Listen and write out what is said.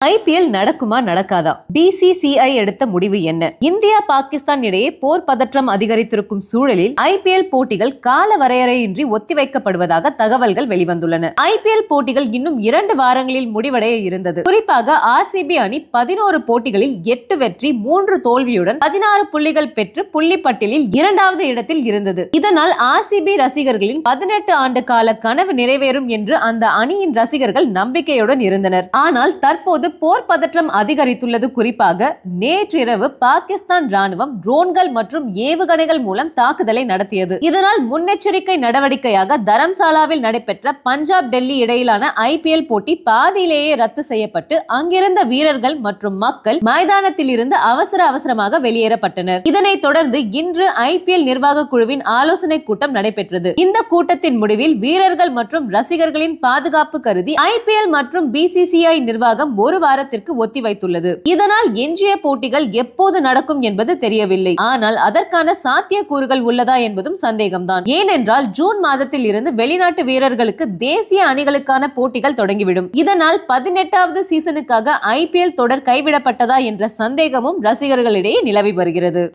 IPL நடக்குமா நடக்காதா? BCCI எடுத்த முடிவு என்ன? இந்தியா பாகிஸ்தான் இடையே போர் பதற்றம் அதிகரித்திருக்கும் சூழலில் IPL போட்டிகள் கால வரையறையின்றி ஒத்திவைக்கப்படுவதாக தகவல்கள் வெளிவந்துள்ளன. IPL போட்டிகள் இன்னும் 2 வாரங்களில் முடிவடைய இருந்தது. குறிப்பாக RCB அணி 11 போட்டிகளில் 8 வெற்றி 3 தோல்வியுடன் 16 புள்ளிகள் பெற்று புள்ளிப்பட்டியலில் 2வது இடத்தில் இருந்தது. இதனால் RCB ரசிகர்களின் 18 ஆண்டு கால கனவு நிறைவேறும் என்று அந்த அணியின் ரசிகர்கள் நம்பிக்கையுடன் இருந்தனர். ஆனால் தற்போது போர் பதற்றம் அதிகரித்துள்ளது. குறிப்பாக நேற்றிரவு பாகிஸ்தான் ராணுவம் ட்ரோன்கள் மற்றும் ஏவுகணைகள் மூலம் தாக்குதலை நடத்தியது. இதனால் முன்னெச்சரிக்கை நடவடிக்கையாக தரம்சாலாவில் நடைபெற்ற பஞ்சாப் டெல்லி இடையிலான IPL போட்டி பாதியிலேயே ரத்து செய்யப்பட்டு அங்கிருந்த வீரர்கள் மற்றும் மக்கள் மைதானத்தில் இருந்து அவசரமாக வெளியேறப்பட்டனர். இதனைத் தொடர்ந்து இன்று IPL நிர்வாக குழுவின் ஆலோசனை கூட்டம் நடைபெற்றது. இந்த கூட்டத்தின் முடிவில் வீரர்கள் மற்றும் ரசிகர்களின் பாதுகாப்பு கருதி IPL மற்றும் BCCI நிர்வாகம் ஒரு வாரத்திற்கு ஒத்திவைத்துள்ளது. இதனால் எஞ்சிய போட்டிகள் எப்போது நடக்கும் என்பது தெரியவில்லை. ஆனால் அதற்கான சாத்தியக்கூறுகள் உள்ளதா என்பதும் சந்தேகம்தான். ஏனென்றால் ஜூன் மாதத்தில் இருந்து வெளிநாட்டு வீரர்களுக்கு தேசிய அணிகளுக்கான போட்டிகள் தொடங்கிவிடும். இதனால் 18வது சீசனுக்காக IPL தொடர் கைவிடப்பட்டதா என்ற சந்தேகமும் ரசிகர்களிடையே நிலவி வருகிறது.